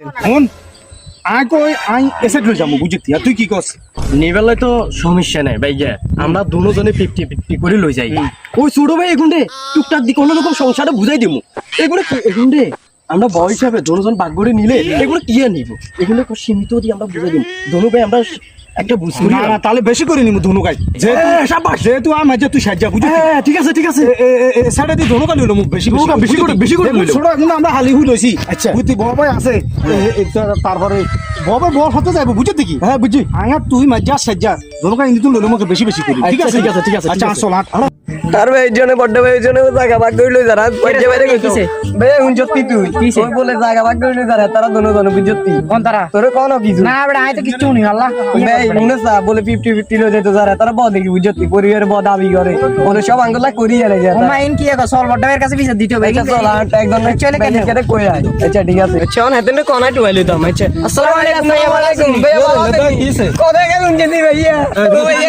শুন আয় কই আই এসেট লই যাবো বুঝতি আর তুই কি কস নিবেলে তো সমস্যা নাই ভাইয়া আমরা দুজনে 50-50 করে লই যাই ওই ছোট ভাই এগুন্ডে টুকটাক দি কোনো রকম সংসারটা বুঝাই দিমু এগুলো এগুন্ডে আমরা বয় হিসাবে দুজন ভাগ করে নিলে এগুলো কি আর নিব এগুলো সীমিত দি আমরা বুঝাই দিমু দুনো ভাই আমরা একটা বুঝছি না না তাহলে বেশি করে নিমু ধনু গাই যেহেতু আমার যে তুই সাজ্জা বুঝতি ঠিক আছে সাড়ে দি ধনু গাই লইলো মুখ বেশি করে লইলো ছোট এখন আমরা হালি হুই লইছি আচ্ছা বুঝতি ববাই আছে তারপরে ববাই বল হতে যাইবো বুঝতি কি হ্যাঁ বুঝি আয়া তুই মাজ্জা সাজ্জা ধনু গাই কিন্তু লইলো মুখ বেশি করি ঠিক আছে আচ্ছা চল হাট আর ভাই জনে বড় ভাই জনে জায়গা ভাগ করে লই যারা পয়জা বাইরে কইছে ভাই হুনজতি তুই ওই বলে জায়গা ভাগ করে লই যারা তারা দোনো বুঝতি কোন তারা তোরে কোন কিছু না বড় আই তো কিছু নি আল্লাহ ভাই মুনসা বলে 50-50 লই যেত যারা তারা বড় দেখি বুঝতি পরিবারের বড় দাবি করে ওরে সব আঙ্গুলা করি আলে যায় ও মাইন কি কো সল বড় ভাইয়ের কাছে পিছে দিতে হবে আচ্ছা চল আর একদম চলে কেন কেটে কই আয় আচ্ছা ঠিক আছে আচ্ছা অন হাতে নে কোনা টুয়াই লইতাম আচ্ছা আসসালামু আলাইকুম ভাই ওয়া আলাইকুম ভাই ভালো কিছে কোথায় গেলুন জেদি ভাইয়া ও ভাইয়া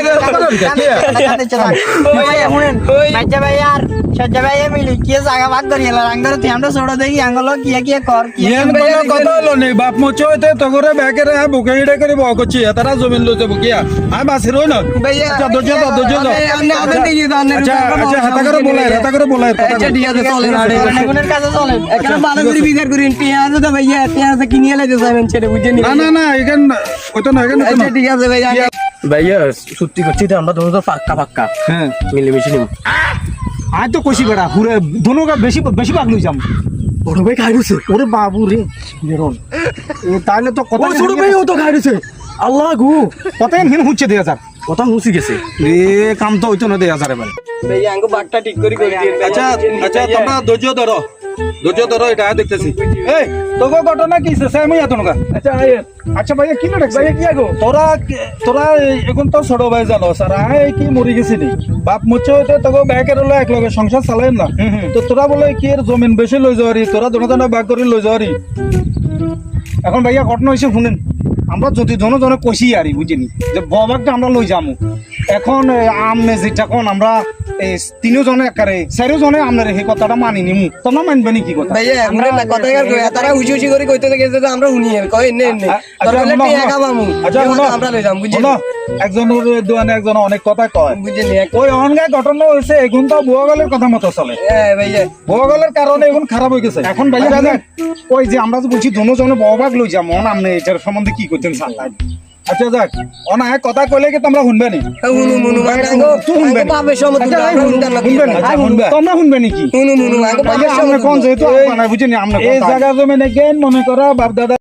শুনেন বাচ্চা ভাই আর সজ্জা ভাই মিলি কি জায়গা ভাগ করি এলা রাঙ্গার তুই আমরা ছোট দেখি আঙ্গল কি কর কি কথা হলো নে বাপ মোচো হইতে তগরে ব্যাকেরে বুকে হিড়ে করে বক করছি তারা জমিন লইতে বুকিয়া আমি বাসি রই না ভাইয়া আচ্ছা ধৈর্য ধর আপনি আপনি দেখি দান আচ্ছা হাতা করে বলাই আচ্ছা ঠিক আছে চলেন আগুনের কাছে চলেন একটা ভালো করে বিচার করেন পেঁয়াজ তো ভাইয়া পেঁয়াজ কিনিয়ে লাইতে যাবেন ছেড়ে বুঝেন না এখান ওইটা না এখান আচ্ছা ঠিক আছে ভাইয়া ভাইয়া সত্যি করছি তো আমরা দুজন পাক্কা হ্যাঁ মিলেমিশে নিব আজ তো কইছি বেড়া পুরো ধনুকা বেশি ভাগ লই যাম বড় ভাই খাইছে ওরে বাবু রে বেরোন তাহলে তো কথা ছোট ভাই ও তো খাইছে আল্লাহ গো কথা হিন হুচ্ছে 2000 কথা মুছি গেছে এ কাম তো হইতো না 2000 এবার ভাইয়া আঙ্গো বাটটা ঠিক করে দিন আচ্ছা তোমরা ধৈর্য ধরো এটা দেখতেছি এই তোকে ঘটনা কি সে আমি এত নকা আচ্ছা ভাইয়া কি লড়ক ভাইয়া কি আগো তোরা এখন তো ছোট ভাই জানো স্যার আয় কি মরি গেছিলি বাপ মুচ্ছে হইতে তোকে ব্যাকের হলো এক লগে সংসার চালাই না তো তোরা বলে কি এর জমিন বেশি লই যাওয়ারি তোরা জনজনে ভাগ করে লই যাওয়ারি এখন ভাইয়া ঘটনা হয়েছে শুনেন আমরা যদি জনজনে কষি আরি বুঝিনি যে ববাকটা আমরা লই যামু এখন আমনে যেটা কোন আমরা তিনজনে একারে চারিজনে আপনার এই কথাটা মানি নিমু তোমরা মানবে নি কি কথা ভাইয়া আমরা না কথা কই তারা উচি করে কইতে গেছে যে আমরা শুনি কই নে তোরা বলে টাকা পামু আচ্ছা আমরা লই যাম বুঝিনি একজনের দোয়ানে একজন অনেক কথা কয় বুঝিনি ওই অনগায় ঘটনা হয়েছে এখন তো বুয়াগলের কথা মতো চলে ভাইয়া বুয়াগলের কারণে এখন খারাপ হয়ে গেছে এখন ভাইয়া রাজা ওই যে আমরা যে বলছি দুজনে ববাক লই যাম মন আপনি এটার সম্বন্ধে কি করতেন সাল্লাহ আচ্ছা যাক অনায় কথা কইলে কি তোমরা শুনবে নি মুনু পাবে সমতুল্য আমরা শুনতাম না তোমরা শুনবে নি কি মুনু আগে পাবে কোন যেহেতু আপনারা বুঝিনি আমরা এই জায়গা জমি নাকি মনে করা বাপ দাদা